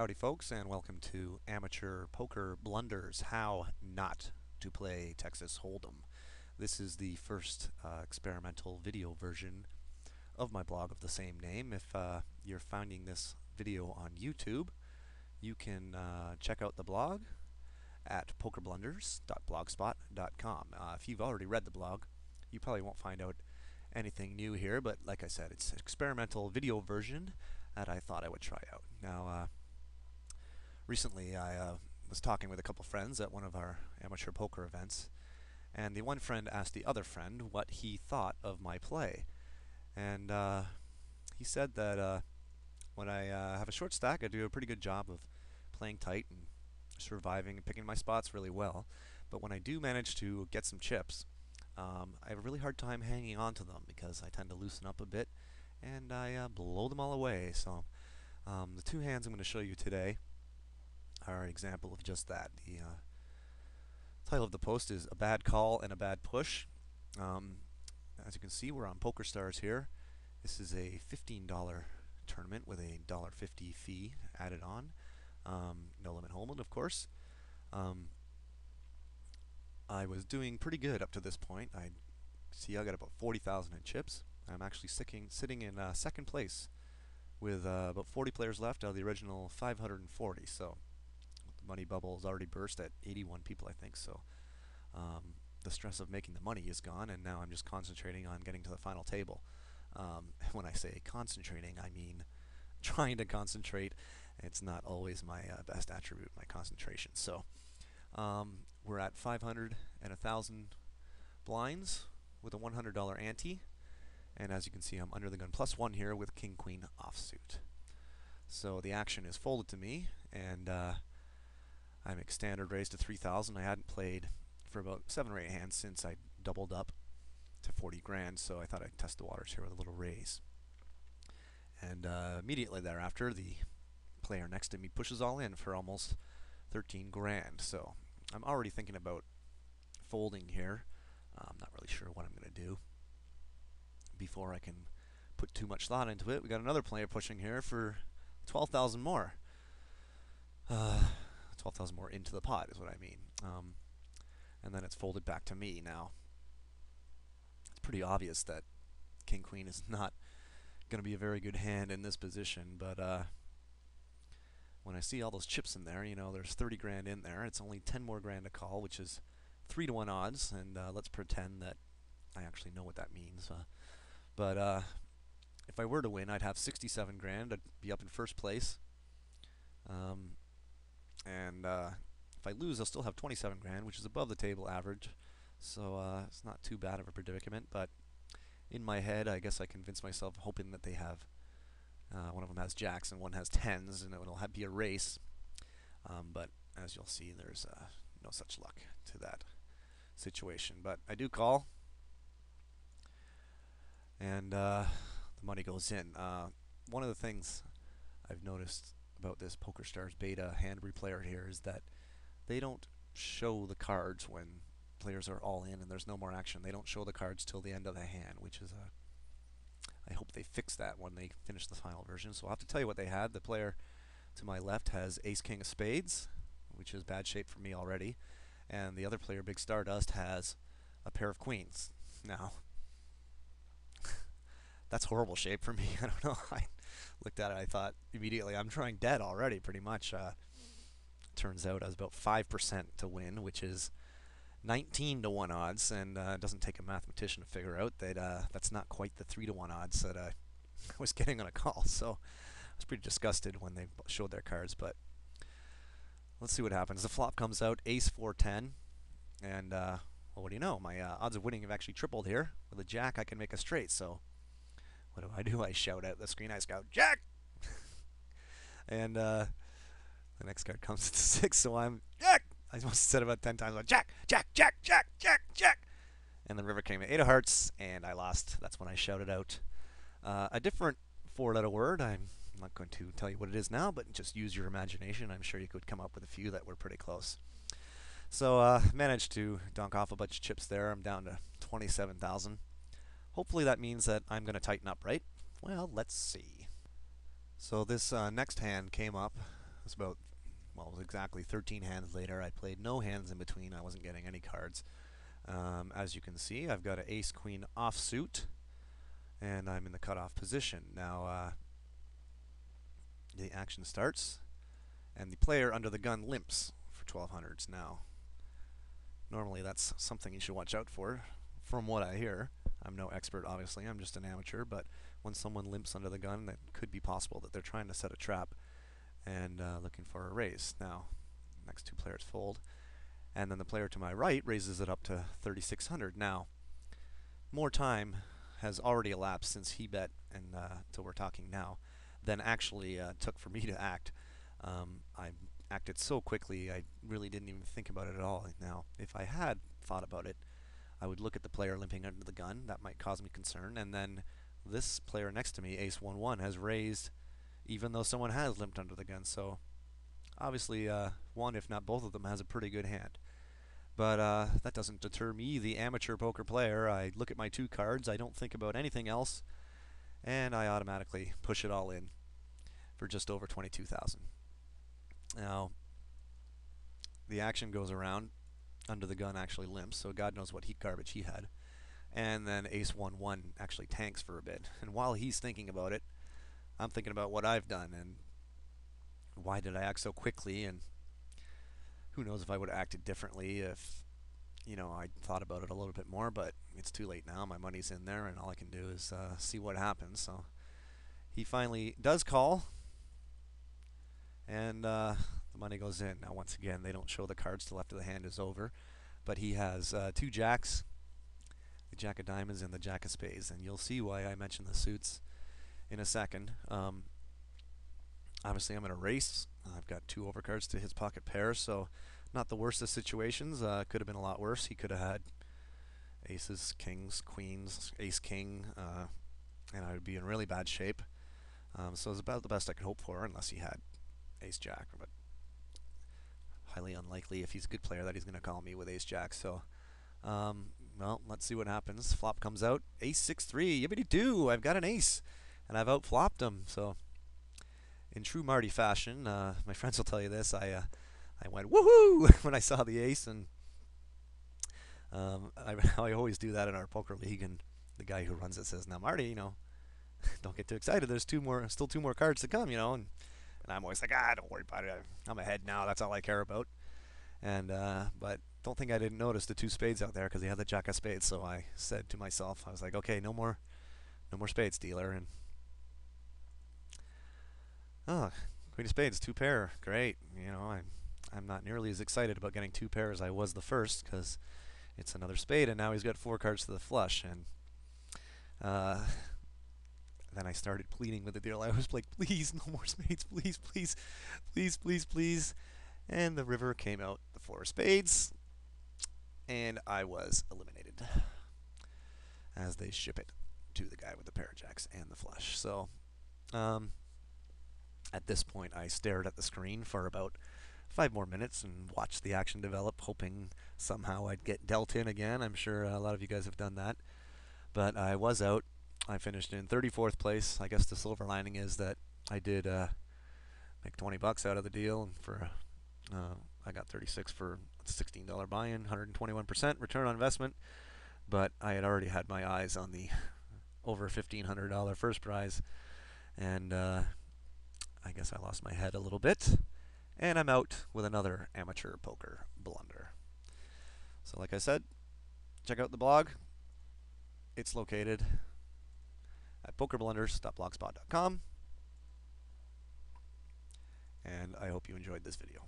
Howdy folks, and welcome to Amateur Poker Blunders, How Not to Play Texas Hold'em. This is the first experimental video version of my blog of the same name. If you're finding this video on YouTube, you can check out the blog at pokerblunders.blogspot.com. If you've already read the blog, you probably won't find out anything new here, but like I said, it's an experimental video version that I thought I would try out. Now, recently I was talking with a couple friends at one of our amateur poker events, and the one friend asked the other friend what he thought of my play. And he said that when I have a short stack, I do a pretty good job of playing tight and surviving and picking my spots really well. But when I do manage to get some chips, I have a really hard time hanging on to them because I tend to loosen up a bit and I blow them all away. So the two hands I'm going to show you today are an example of just that. The title of the post is A Bad Call and a Bad Push. As you can see, we're on PokerStars here. This is a $15 tournament with a $1.50 fee added on. No limit hold'em, of course. I was doing pretty good up to this point. I got about 40,000 in chips. I'm actually sitting in second place with about 40 players left out of the original 540. So the money bubble has already burst at 81 people, I think. So the stress of making the money is gone, and now I'm just concentrating on getting to the final table. When I say concentrating, I mean trying to concentrate. It's not always my best attribute, my concentration. So we're at 500 and 1,000 blinds with a $100 ante. And as you can see, I'm under the gun +1 here with King Queen offsuit. So the action is folded to me, and I make standard raise to 3,000. I hadn't played for about 7 or 8 hands since I doubled up to 40 grand, so I thought I'd test the waters here with a little raise. And immediately thereafter, the player next to me pushes all in for almost 13 grand. So I'm already thinking about folding here. I'm not really sure what I'm going to do before I can put too much thought into it. We got another player pushing here for 12,000 more. 12,000 more into the pot is what I mean. And then it's folded back to me. Now, it's pretty obvious that King Queen is not going to be a very good hand in this position, but when I see all those chips in there, you know, there's 30 grand in there. It's only 10 more grand to call, which is 3-to-1 odds, and let's pretend that I actually know what that means. But if I were to win, I'd have 67 grand. I'd be up in first place. And if I lose, I'll still have 27 grand, which is above the table average. So it's not too bad of a predicament. But in my head, I guess I convinced myself, hoping that they have one of them has jacks and one has tens, and it'll be a race. But as you'll see, there's no such luck to that situation. But I do call, and the money goes in. One of the things I've noticed about this PokerStars beta hand replayer here is that they don't show the cards when players are all in and there's no more action. They don't show the cards till the end of the hand, which is I hope they fix that when they finish the final version. So I'll have to tell you what they had. The player to my left has Ace King of Spades, which is bad shape for me already, and the other player, Big Stardust, has a pair of queens. Now, that's horrible shape for me. I don't know. I looked at it, I thought immediately, I'm trying dead already, pretty much. Turns out I was about 5% to win, which is 19-to-1 odds, and it doesn't take a mathematician to figure out that that's not quite the 3-to-1 odds that I was getting on a call. So I was pretty disgusted when they showed their cards, but let's see what happens. The flop comes out, Ace 4-10, and well, what do you know? My odds of winning have actually tripled here. With a jack, I can make a straight, so what do? I shout out the screen. I scout, Jack! And the next card comes to 6, so I'm, Jack! I must have said about 10 times, Jack, Jack, Jack, Jack, Jack, Jack! And then river came at 8 of hearts, and I lost. That's when I shouted out a different 4-letter word. I'm not going to tell you what it is now, but just use your imagination. I'm sure you could come up with a few that were pretty close. So managed to dunk off a bunch of chips there. I'm down to 27,000. Hopefully that means that I'm going to tighten up, right? Well, let's see. So this next hand came up was about, well, it was exactly 13 hands later. I played no hands in between. I wasn't getting any cards. As you can see, I've got an ace-queen offsuit, and I'm in the cutoff position. Now, the action starts, and the player under the gun limps for 1200s. Now, normally that's something you should watch out for, from what I hear. I'm no expert, obviously. I'm just an amateur, but when someone limps under the gun, that could be possible that they're trying to set a trap and looking for a raise. Now, next two players fold, and then the player to my right raises it up to 3600. Now, more time has already elapsed since he bet and till we're talking now than actually took for me to act. I acted so quickly, I really didn't even think about it at all. Now, if I had thought about it, I would look at the player limping under the gun. That might cause me concern. And then this player next to me, ace 1-1, has raised even though someone has limped under the gun. So obviously one, if not both of them, has a pretty good hand. But that doesn't deter me, the amateur poker player. I look at my two cards, I don't think about anything else, and I automatically push it all in for just over 22,000. Now, the action goes around. Under the gun actually limps, so God knows what garbage he had. And then ace 1-1 actually tanks for a bit. And while he's thinking about it, I'm thinking about what I've done and why did I act so quickly, and who knows if I would have acted differently if, you know, I thought about it a little bit more, but it's too late now. My money's in there, and all I can do is see what happens. So he finally does call, and the money goes in. Now, once again, they don't show the cards till after the hand is over, but he has two jacks, the jack of diamonds and the jack of spades, and you'll see why I mention the suits in a second. Obviously, I'm in a race. I've got two overcards to his pocket pair, so not the worst of situations. Could have been a lot worse. He could have had aces, kings, queens, ace, king, and I would be in really bad shape. So it's about the best I could hope for, unless he had ace, jack, but highly unlikely if he's a good player that he's going to call me with ace, jack. So, well, let's see what happens. Flop comes out, ace 6-3, yibbity-doo, I've got an ace, and I've outflopped him. So in true Marty fashion, my friends will tell you this, I went woohoo when I saw the ace, and I always do that in our poker league, and the guy who runs it says, now Marty, you know, don't get too excited, there's still two more cards to come, you know, and I'm always like, don't worry about it, I'm ahead now, that's all I care about. And but don't think I didn't notice the two spades out there, because he had the jack of spades, so I said to myself, I was like, okay, no more spades, dealer. And queen of spades, two pair, great. You know, I'm not nearly as excited about getting two pair as I was the first, because it's another spade, and now he's got four cards to the flush. And then I started pleading with the dealer. I was like, please, no more spades, please, please, please, please, please. And the river came out, the four of spades, and I was eliminated, as they ship it to the guy with the pair of jacks and the flush. So at this point, I stared at the screen for about 5 more minutes and watched the action develop, hoping somehow I'd get dealt in again. I'm sure a lot of you guys have done that. But I was out. I finished in 34th place. I guess the silver lining is that I did make 20 bucks out of the deal, and for I got 36 for $16 buy-in, 121% return on investment. But I had already had my eyes on the over $1,500 first prize, and I guess I lost my head a little bit, and I'm out with another amateur poker blunder. So like I said, check out the blog. It's located at pokerblunders.blogspot.com, and I hope you enjoyed this video.